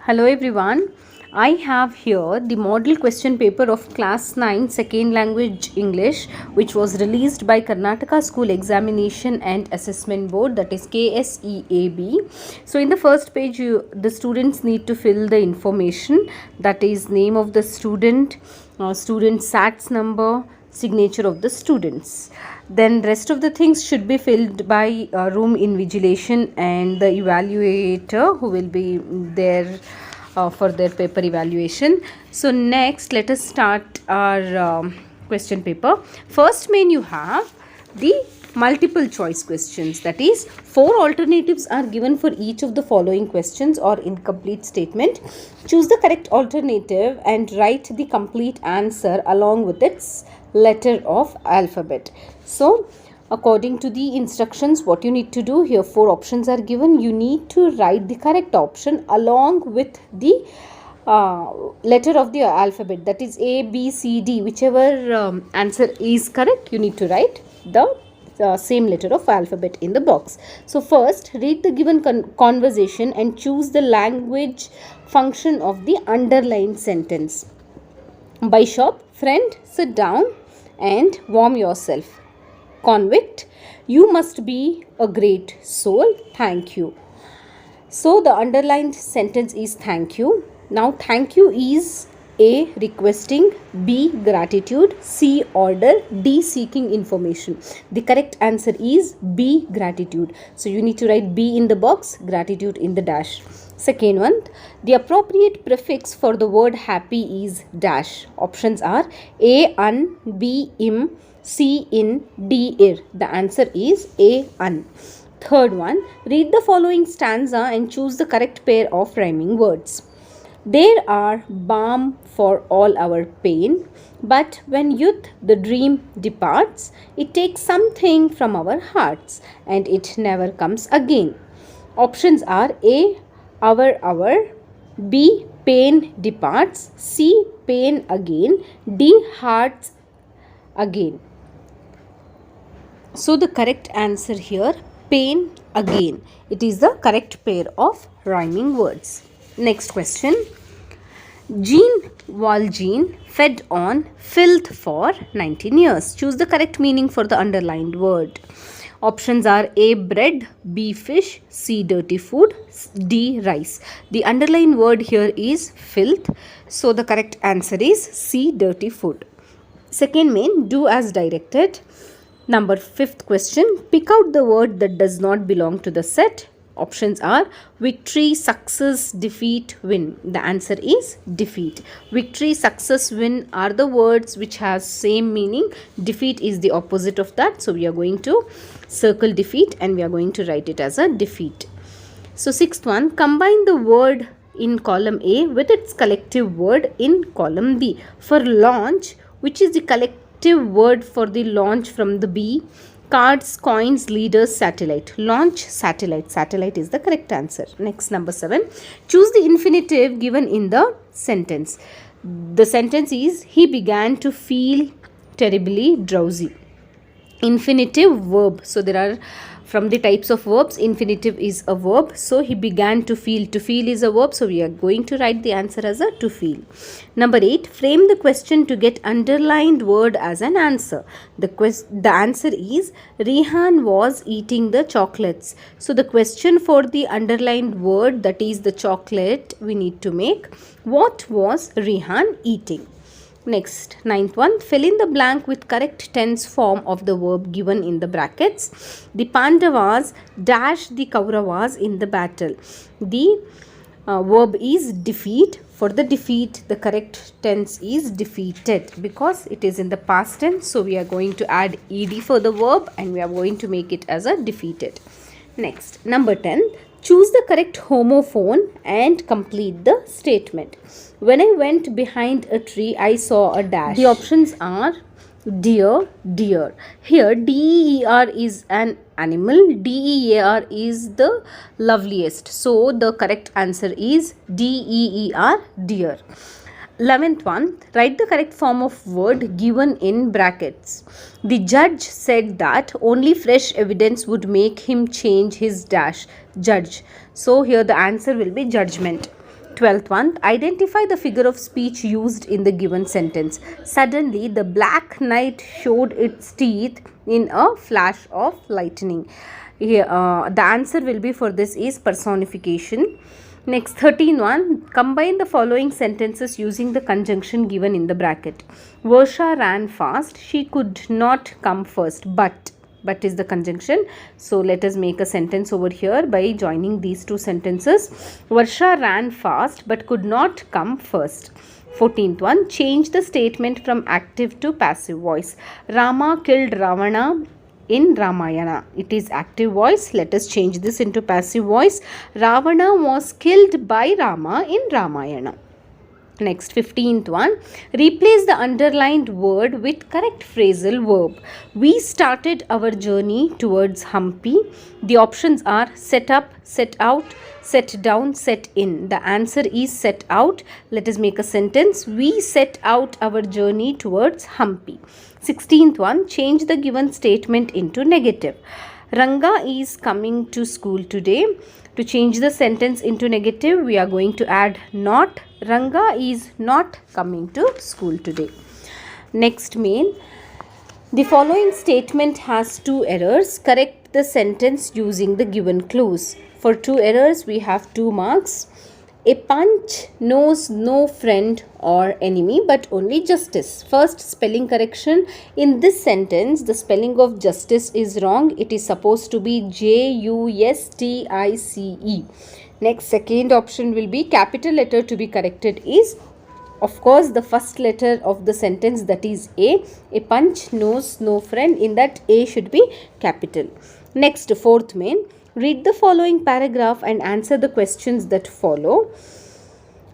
Hello everyone. I have here the model question paper of class 9 second language English, which was released by Karnataka School Examination and Assessment Board, that is KSEAB. So in the first page the students need to fill the information, that is name of the student, student SATs number, signature of the students. Then rest of the things should be filled by room invigilation and the evaluator who will be there for their paper evaluation. So next let us start our question paper. First main you have the multiple choice questions, that is 4 alternatives are given for each of the following questions or incomplete statement. Choose the correct alternative and write the complete answer along with its letter of alphabet. So according to the instructions, what you need to do here, 4 options are given. You need to write the correct option along with the letter of the alphabet, that is A, B, C, D, whichever answer is correct, you need to write the same letter of alphabet in the box. So first read the given conversation and choose the language function of the underlined sentence. Buy shop, friend, sit down and warm yourself. Convict, you must be a great soul, thank you. So the underlined sentence is thank you. Now thank you is A, requesting, B, gratitude, C, order, D, seeking information. The correct answer is B, gratitude. So you need to write B in the box, gratitude in the dash. Second one, the appropriate prefix for the word happy is dash. Options are A, un, B, im, C, in, D, ir. The answer is A, un. Third one, read the following stanza and choose the correct pair of rhyming words. There are balm for all our pain, but when youth the dream departs, it takes something from our hearts and it never comes again. Options are A, our, B, pain departs, C, pain again, D, hearts again. So the correct answer here, pain again. It is the correct pair of rhyming words. Next question. Jean Valjean fed on filth for 19 years. Choose the correct meaning for the underlined word. Options are A, bread, B, fish, C, dirty food, D, rice. The underlined word here is filth. So the correct answer is C, dirty food. Second main, do as directed. Number 5th question, pick out the word that does not belong to the set. Options are victory, success, defeat, win. The answer is defeat. Victory, success, win are the words which has same meaning. Defeat is the opposite of that. So we are going to circle defeat and we are going to write it as a defeat. So 6th one, combine the word in column A with its collective word in column B. For launch, which is the collective word for the launch from the B? Cards, coins, leaders, satellite. Launch, satellite. Satellite is the correct answer. Next, number 7. Choose the infinitive given in the sentence. The sentence is, he began to feel terribly drowsy. Infinitive verb. So there are, from the types of verbs, infinitive is a verb. So he began to feel. To feel is a verb. So we are going to write the answer as a to feel. Number 8. Frame the question to get underlined word as an answer. The answer is Rehan was eating the chocolates. So the question for the underlined word, that is the chocolate, we need to make. What was Rehan eating? Next, 9th one, fill in the blank with correct tense form of the verb given in the brackets. The Pandavas dash the Kauravas in the battle. The verb is defeat. For the defeat, the correct tense is defeated because it is in the past tense. So we are going to add ed for the verb and we are going to make it as a defeated. Next, number 10. Choose the correct homophone and complete the statement. When I went behind a tree, I saw a dash. The options are deer, deer. Here, D-E-E-R is an animal. D-E-A-R is the loveliest. So, the correct answer is D-E-E-R, deer. 11th one, write the correct form of word given in brackets. The judge said that only fresh evidence would make him change his dash. Judge. So here the answer will be judgment. 12th one, identify the figure of speech used in the given sentence. Suddenly, the black knight showed its teeth in a flash of lightning. Here, the answer will be for this is personification. Next, 13th one, combine the following sentences using the conjunction given in the bracket. Varsha ran fast. She could not come first, but is the conjunction. So let us make a sentence over here by joining these two sentences. Varsha ran fast but could not come first. 14th one, change the statement from active to passive voice. Rama killed Ravana in Ramayana. It is active voice. Let us change this into passive voice. Ravana was killed by Rama in Ramayana. Next, 15th one, replace the underlined word with correct phrasal verb. We started our journey towards Hampi. The options are set up, set out, set down, set in. The answer is set out. Let us make a sentence. We set out our journey towards Hampi. 16th one, change the given statement into negative. Ranga is coming to school today. To change the sentence into negative, we are going to add not. Ranga is not coming to school today. Next main. The following statement has two errors. Correct the sentence using the given clues. For two errors, we have 2 marks. A punch knows no friend or enemy but only justice. First, spelling correction. In this sentence, the spelling of justice is wrong. It is supposed to be Justice. Next, second option will be capital letter to be corrected is, of course, the first letter of the sentence, that is A. A punch knows no friend. In that, A should be capital. Next, fourth main. Read the following paragraph and answer the questions that follow.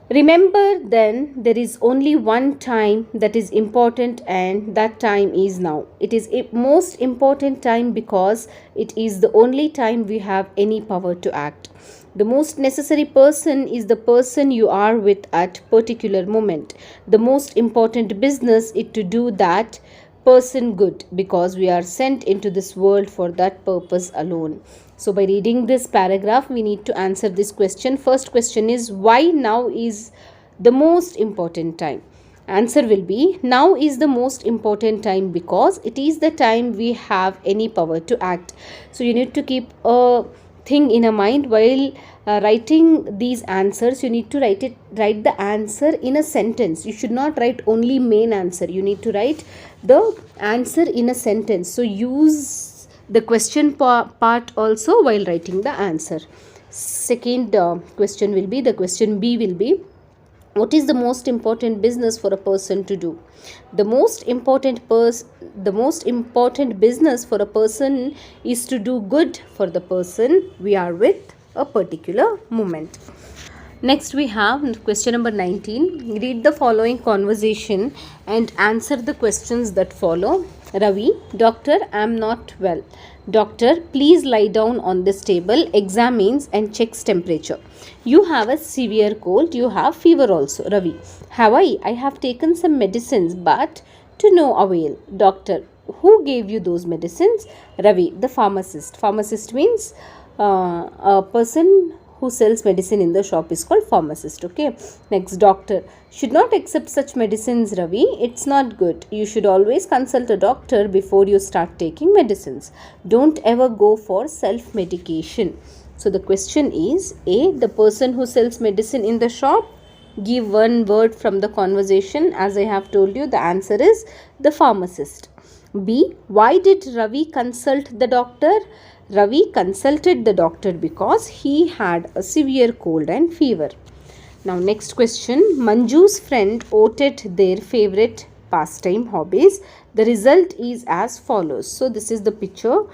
Remember then, there is only one time that is important and that time is now. It is a most important time because it is the only time we have any power to act. The most necessary person is the person you are with at particular moment. The most important business is to do that person good because we are sent into this world for that purpose alone. So by reading this paragraph, we need to answer this question. First question is, why now is the most important time? Answer will be, now is the most important time because it is the time we have any power to act. So you need to keep a thing in a mind while writing these answers. You need to write the answer in a sentence. You should not write only main answer. You need to write the answer in a sentence. So use the question part also while writing the answer. Second question will be, the question B will be, what is the most important business for a person to do? The most important business for a person is to do good for the person we are with a particular moment. Next we have question number 19. Read the following conversation and answer the questions that follow. Ravi, doctor, I am not well. Doctor, please lie down on this table, examines and checks temperature. You have a severe cold, you have fever also. Ravi, have I? I have taken some medicines but to no avail. Doctor, who gave you those medicines? Ravi, the pharmacist. Pharmacist means a person who sells medicine in the shop is called pharmacist. Okay. Next, doctor, should not accept such medicines, Ravi. It's not good. You should always consult a doctor before you start taking medicines. Don't ever go for self-medication. So the question is, A, the person who sells medicine in the shop. Give one word from the conversation. As I have told you, the answer is the pharmacist. B, why did Ravi consult the doctor? Ravi consulted the doctor because he had a severe cold and fever. Now next question. Manju's friend voted their favorite pastime hobbies. The result is as follows. So this is the picture.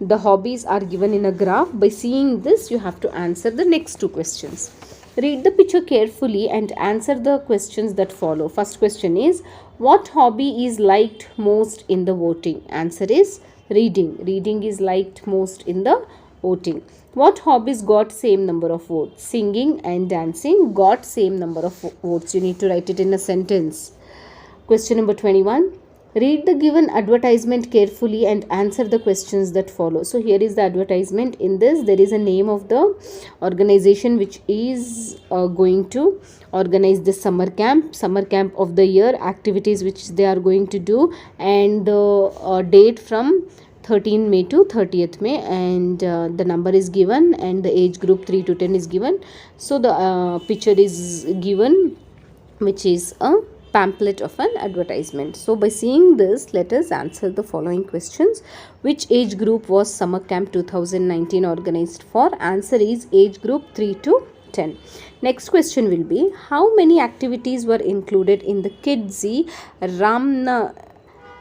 The hobbies are given in a graph. By seeing this, you have to answer the next two questions. Read the picture carefully and answer the questions that follow. First question is, what hobby is liked most in the voting? Answer is reading. Reading is liked most in the voting. What hobbies got same number of votes? Singing and dancing got same number of votes. You need to write it in a sentence. Question number 21. Read the given advertisement carefully and answer the questions that follow. So here is the advertisement. In this there is a name of the organization which is going to organize this summer camp of the year, activities which they are going to do, and the date from 13 May to 30th May, and the number is given, and the age group 3 to 10 is given. So the picture is given, which is a pamphlet of an advertisement. So by seeing this, let us answer the following questions. Which age group was summer camp 2019 organized for? Answer is age group 3 to 10. Next question will be, how many activities were included in the Kidsy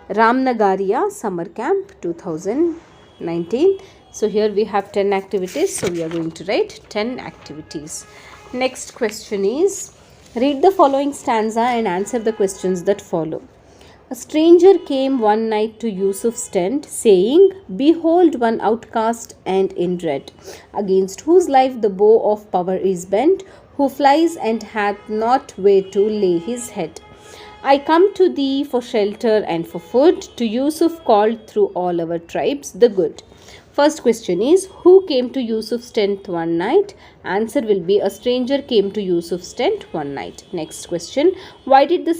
Ramnagaria summer camp 2019? So here we have 10 activities, so we are going to write 10 activities. Next question is, read the following stanza and answer the questions that follow. A stranger came one night to Yusuf's tent, saying, behold one outcast and in dread, against whose life the bow of power is bent, who flies and hath not where to lay his head. I come to thee for shelter and for food, to Yusuf called through all our tribes the good. First question is, who came to Yusuf's tent one night? Answer will be, a stranger came to Yusuf's tent one night. Next question, why did the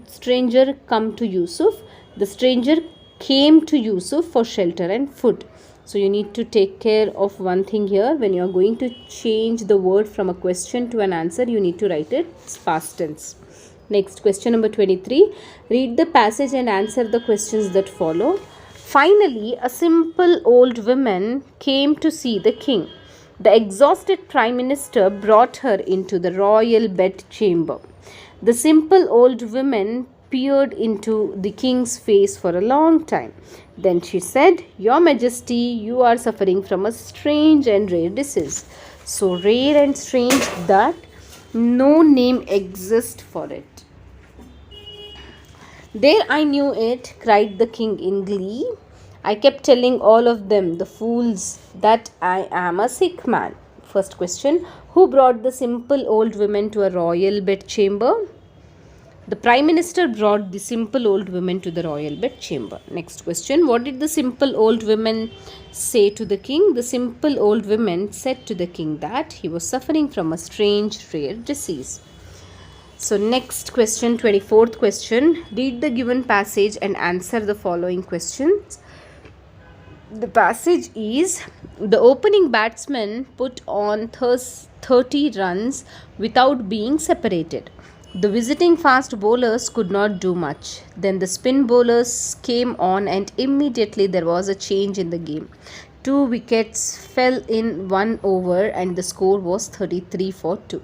stranger come to Yusuf? The stranger came to Yusuf for shelter and food. So you need to take care of one thing here. When you are going to change the word from a question to an answer, you need to write it past tense. Next, question number 23. Read the passage and answer the questions that follow. Finally, a simple old woman came to see the king. The exhausted prime minister brought her into the royal bedchamber. The simple old woman peered into the king's face for a long time. Then she said, Your Majesty, you are suffering from a strange and rare disease. So rare and strange that no name exists for it. There I knew it, cried the king in glee. I kept telling all of them, the fools, that I am a sick man. First question, who brought the simple old woman to a royal bedchamber? The prime minister brought the simple old woman to the royal bedchamber. Next question, what did the simple old woman say to the king? The simple old woman said to the king that he was suffering from a strange, rare disease. So next question, 24th question, read the given passage and answer the following questions. The passage is, the opening batsman put on 30 runs without being separated. The visiting fast bowlers could not do much. Then the spin bowlers came on and immediately there was a change in the game. 2 wickets fell in 1 over and the score was 33 for 2.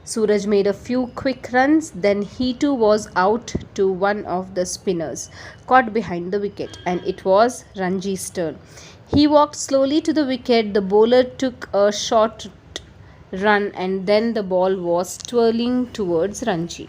Suraj made a few quick runs, then he too was out to one of the spinners, caught behind the wicket, and it was Ranji's turn. He walked slowly to the wicket, the bowler took a short run, and then the ball was twirling towards Ranji.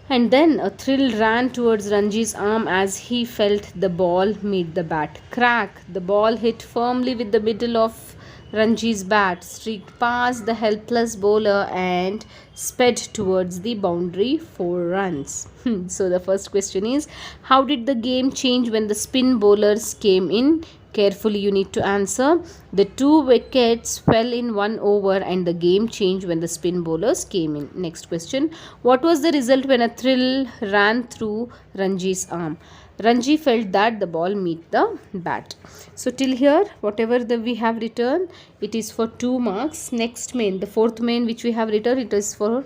And then a thrill ran towards Ranji's arm as he felt the ball meet the bat. Crack! The ball hit firmly with the middle of Ranji's bat, streaked past the helpless bowler and sped towards the boundary, 4 runs. So the first question is, how did the game change when the spin bowlers came in? Carefully you need to answer. The 2 wickets fell in 1 over and the game changed when the spin bowlers came in. Next question, what was the result when a thrill ran through Ranji's arm? Ranji felt that the ball meet the bat. So till here, whatever we have written, it is for 2 marks. Next main, the 4th main which we have written, it is for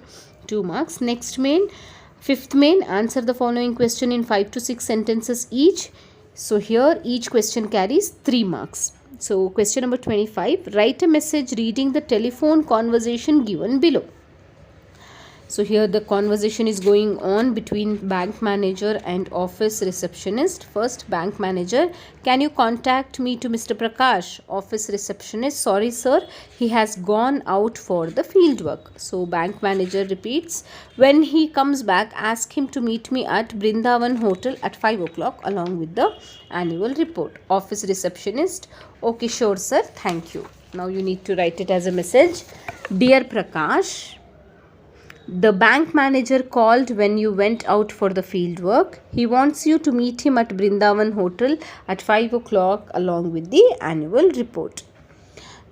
2 marks. Next main, 5th main, answer the following question in 5 to 6 sentences each. So here each question carries 3 marks. So question number 25, write a message reading the telephone conversation given below. So here the conversation is going on between bank manager and office receptionist. First, bank manager, can you contact me to Mr. Prakash? Office receptionist, sorry sir, he has gone out for the field work. So bank manager repeats, when he comes back, ask him to meet me at Brindavan Hotel at 5 o'clock along with the annual report. Office receptionist, okay sure sir, thank you. Now you need to write it as a message. Dear Prakash, The bank manager called when you went out for the field work. He wants you to meet him at Brindavan Hotel at 5 o'clock along with the annual report.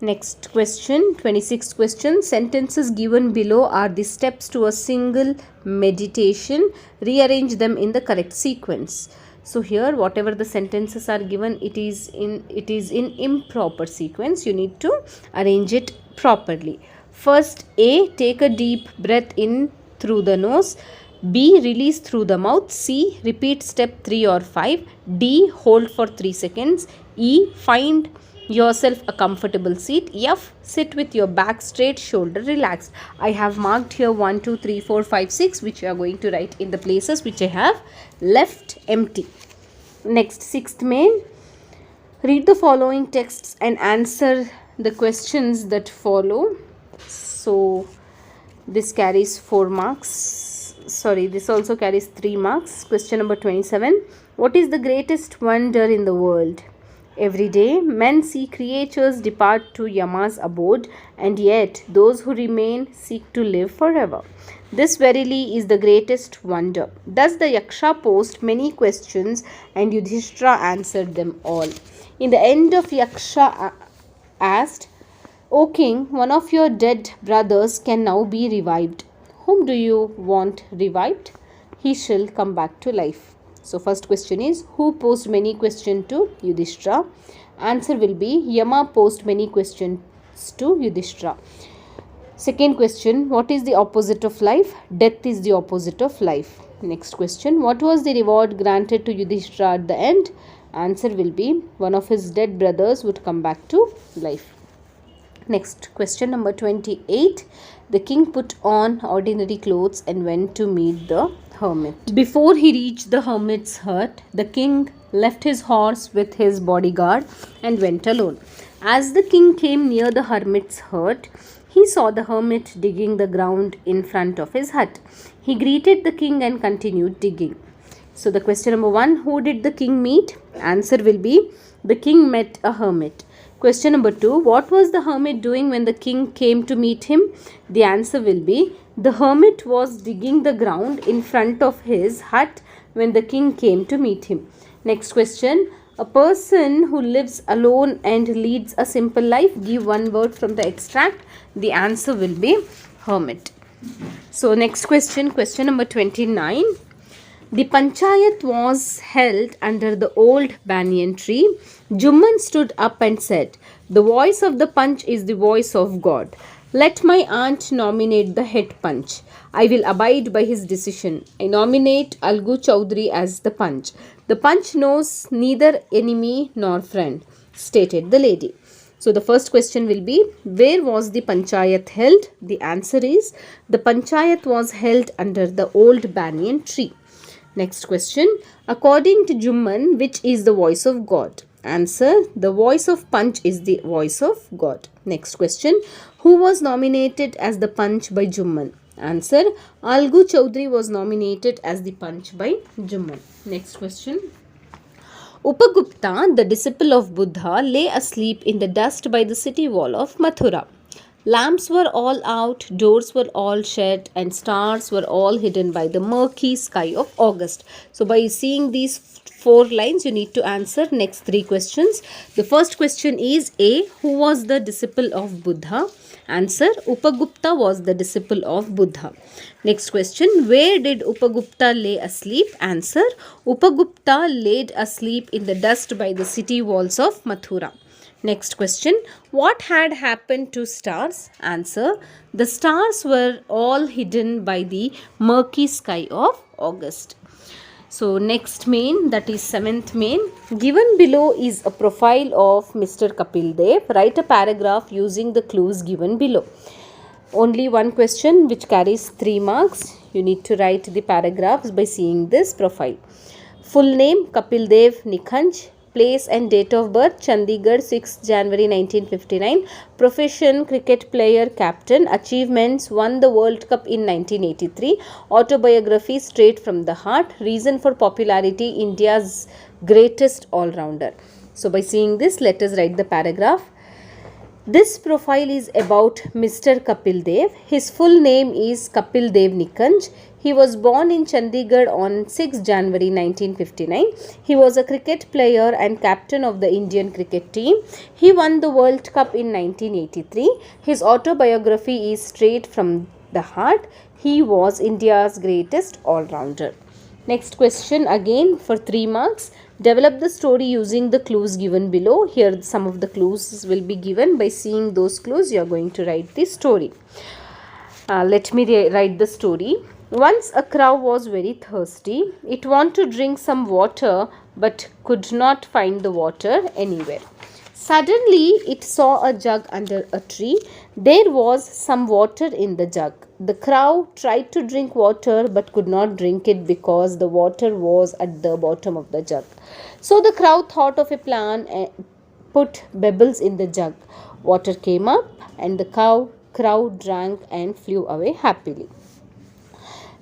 Next question, 26th question. Sentences given below are the steps to a single meditation. Rearrange them in the correct sequence. So here whatever the sentences are given, it is in improper sequence. You need to arrange it properly. First, A, take a deep breath in through the nose. B, release through the mouth. C, repeat step 3 or 5. D, hold for 3 seconds. E, find yourself a comfortable seat. F, sit with your back straight, shoulder relaxed. I have marked here 1, 2, 3, 4, 5, 6, which you are going to write in the places which I have left empty. Next, 6th main. Read the following texts and answer the questions that follow. So this carries 4 marks. Sorry, this also carries 3 marks. Question number 27. What is the greatest wonder in the world? Every day, men see creatures depart to Yama's abode, and yet those who remain seek to live forever. This verily is the greatest wonder. Thus the Yaksha posed many questions, and Yudhishthira answered them all. In the end of Yaksha asked, O king, one of your dead brothers can now be revived. Whom do you want revived? He shall come back to life. So first question is, who posed many questions to Yudhishthira? Answer will be, Yama posed many questions to Yudhishthira. Second question, what is the opposite of life? Death is the opposite of life. Next question, what was the reward granted to Yudhishthira at the end? Answer will be, one of his dead brothers would come back to life. Next, question number 28. The king put on ordinary clothes and went to meet the hermit. Before he reached the hermit's hut, the king left his horse with his bodyguard and went alone. As the king came near the hermit's hut, he saw the hermit digging the ground in front of his hut. He greeted the king and continued digging. So the question number 1, who did the king meet? Answer will be, the king met a hermit. Question number 2, what was the hermit doing when the king came to meet him? The answer will be, the hermit was digging the ground in front of his hut when the king came to meet him. Next question, a person who lives alone and leads a simple life, give one word from the extract. The answer will be hermit. So next question, question number 29. The panchayat was held under the old banyan tree. Jumman stood up and said, the voice of the panch is the voice of God. Let my aunt nominate the head panch. I will abide by his decision. I nominate Algu Chaudhary as the panch. The panch knows neither enemy nor friend, stated the lady. So the first question will be, where was the panchayat held? The answer is, the panchayat was held under the old banyan tree. Next question, according to Jumman, which is the voice of God? Answer, the voice of Panch is the voice of God. Next question, who was nominated as the Panch by Jumman? Answer, Algu Chaudhary was nominated as the Panch by Jumman. Next question, Upagupta, the disciple of Buddha, lay asleep in the dust by the city wall of Mathura. Lamps were all out, doors were all shut, and stars were all hidden by the murky sky of August. So by seeing these 4 lines, you need to answer next 3 questions. The first question is A, who was the disciple of Buddha? Answer, Upagupta was the disciple of Buddha. Next question, where did Upagupta lay asleep? Answer, Upagupta laid asleep in the dust by the city walls of Mathura. Next question, what had happened to stars? Answer, the stars were all hidden by the murky sky of August. So next main, that is 7th main. Given below is a profile of Mr. Kapil Dev. Write a paragraph using the clues given below. Only one question which carries 3 marks. You need to write the paragraphs by seeing this profile. Full name, Kapil Dev Nikhanj. Place and date of birth, Chandigarh, 6 January 1959. Profession, cricket player, captain. Achievements, won the World Cup in 1983. Autobiography, straight from the heart. Reason for popularity, India's greatest all-rounder. So by seeing this, let us write the paragraph. This profile is about Mr. Kapil Dev. His full name is Kapil Dev Nikanj. He was born in Chandigarh on 6 January 1959. He was a cricket player and captain of the Indian cricket team. He won the World Cup in 1983. His autobiography is straight from the heart. He was India's greatest all-rounder. Next question again for 3 marks. Develop the story using the clues given below. Here some of the clues will be given. By seeing those clues you are going to write the story. Let me write the story. Once a crow was very thirsty. It wanted to drink some water but could not find the water anywhere. Suddenly it saw a jug under a tree. There was some water in the jug. The crow tried to drink water but could not drink it because the water was at the bottom of the jug. So the crow thought of a plan and put pebbles in the jug. Water came up and the crow drank and flew away happily.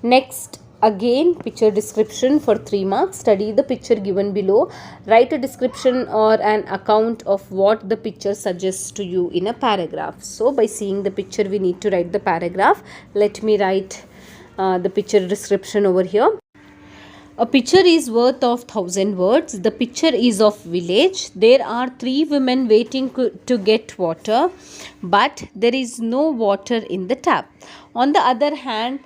Next, again picture description for 3 marks. Study the picture given below. Write a description or an account of what the picture suggests to you in a paragraph. So by seeing the picture we need to write the paragraph. Let me write the picture description over here. A picture is worth of 1,000 words. The picture is of village. There are 3 women waiting to get water, but there is no water in the tap. On the other hand,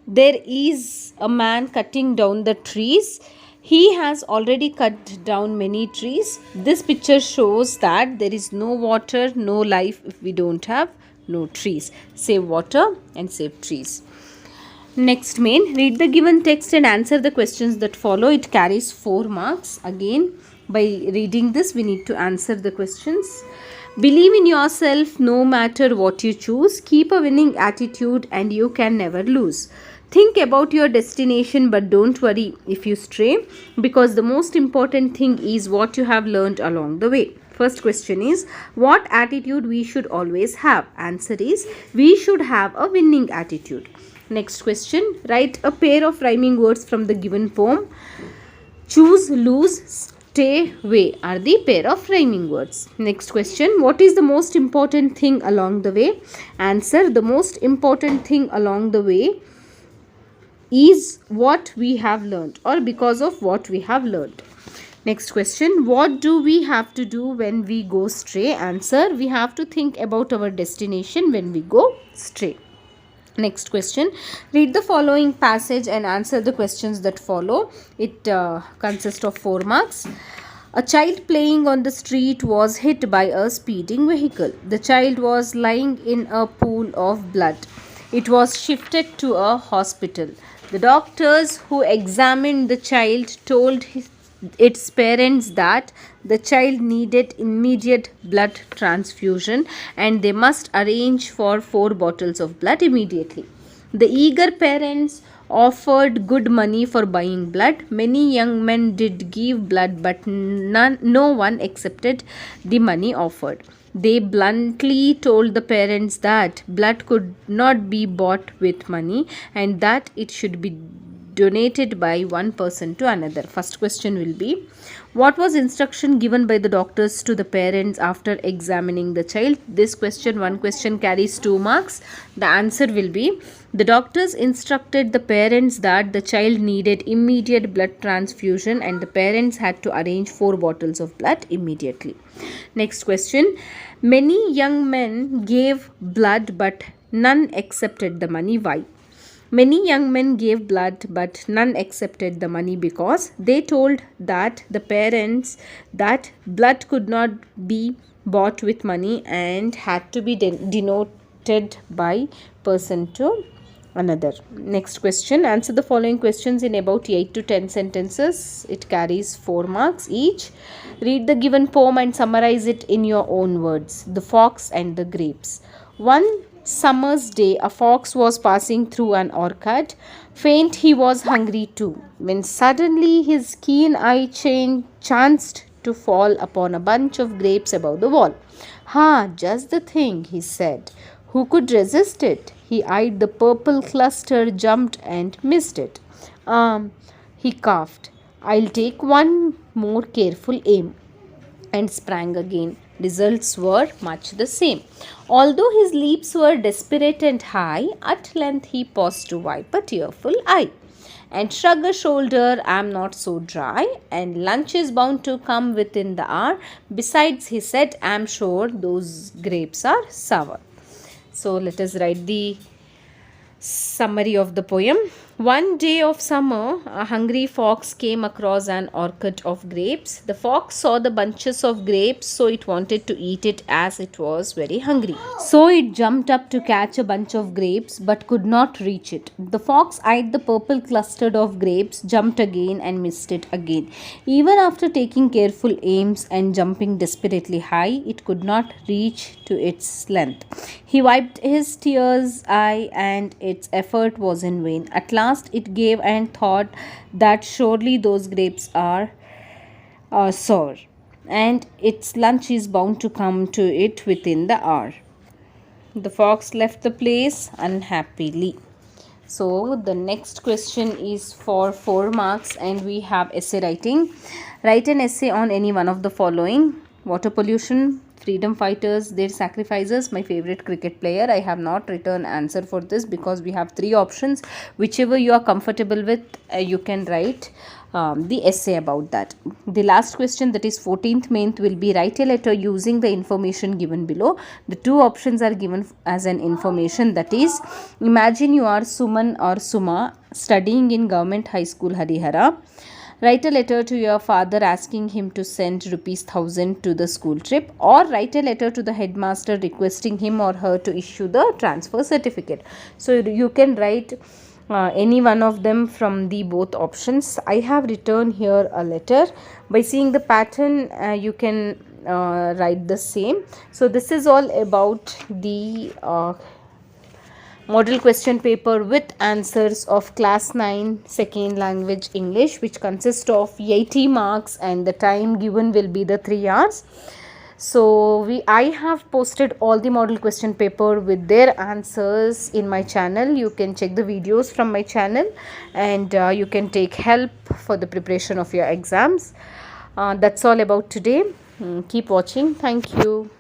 there is a man cutting down the trees. He has already cut down many trees. This picture shows that there is no water, no life if we don't have no trees. Save water and save trees. Next main, read the given text and answer the questions that follow. It carries 4 marks. Again, by reading this we need to answer the questions. Believe in yourself no matter what you choose. Keep a winning attitude and you can never lose. Think about your destination but don't worry if you stray, because the most important thing is what you have learned along the way. First question is, what attitude we should always have? Answer is, we should have a winning attitude. Next question, write a pair of rhyming words from the given poem. Choose, lose, stay, way are the pair of rhyming words. Next question, what is the most important thing along the way? Answer, the most important thing along the way is what we have learned or because of what we have learned. Next question, what do we have to do when we go stray? Answer, we have to think about our destination when we go stray. Next question, read the following passage and answer the questions that follow. It consists of 4 marks. A child playing on the street was hit by a speeding vehicle. The child was lying in a pool of blood. It was shifted to a hospital. The doctors who examined the child told its parents that the child needed immediate blood transfusion and they must arrange for 4 bottles of blood immediately. The eager parents offered good money for buying blood. Many young men did give blood, but no one accepted the money offered. They bluntly told the parents that blood could not be bought with money and that it should be donated by one person to another. First question will be, what was instruction given by the doctors to the parents after examining the child? This question, one question carries 2 marks. The answer will be, the doctors instructed the parents that the child needed immediate blood transfusion and the parents had to arrange 4 bottles of blood immediately. Next question, many young men gave blood but none accepted the money. Why? Many young men gave blood but none accepted the money because they told that the parents that blood could not be bought with money and had to be denoted by person to another. Next question, answer the following questions in about 8 to 10 sentences. It carries 4 marks each. Read the given poem and summarize it in your own words. The Fox and the Grapes. One summer's day, a fox was passing through an orchard. Faint, he was hungry too, when suddenly his keen eye chanced to fall upon a bunch of grapes above the wall. "Ha, just the thing," he said. "Who could resist it?" He eyed the purple cluster, jumped and missed it. He coughed. "I'll take one more careful aim," and sprang again. Results were much the same. Although his leaps were desperate and high, at length he paused to wipe a tearful eye and shrug a shoulder. I'm not so dry, and lunch is bound to come within the hour. Besides, he said, I'm sure those grapes are sour. So let us write the summary of the poem. One day of summer, a hungry fox came across an orchard of grapes. The fox saw the bunches of grapes, so it wanted to eat it as it was very hungry. So it jumped up to catch a bunch of grapes but could not reach it. The fox eyed the purple cluster of grapes, jumped again and missed it again. Even after taking careful aims and jumping desperately high, it could not reach to its length. He wiped his tear's eye and its effort was in vain. At last it gave and thought that surely those grapes are sour, and its lunch is bound to come to it within the hour. The fox left the place unhappily. So the next question is for 4 marks, and we have essay writing. Write an essay on any one of the following: water pollution, freedom fighters, their sacrifices, my favorite cricket player. I have not written answer for this because we have 3 options. Whichever you are comfortable with, you can write the essay about that. The last question, that is 14th month, will be write a letter using the information given below. The 2 options are given as an information, that is, imagine you are Suman or Suma studying in Government High School Harihara. Write a letter to your father asking him to send ₹1,000 to the school trip, or write a letter to the headmaster requesting him or her to issue the transfer certificate. So you can write any one of them from the both options. I have written here a letter. By seeing the pattern, you can write the same. So this is all about the model question paper with answers of class 9 second language English, which consists of 80 marks, and the time given will be the 3 hours. So I have posted all the model question paper with their answers in my channel. You can check the videos from my channel, and you can take help for the preparation of your exams. That's all about today. Keep watching. Thank you.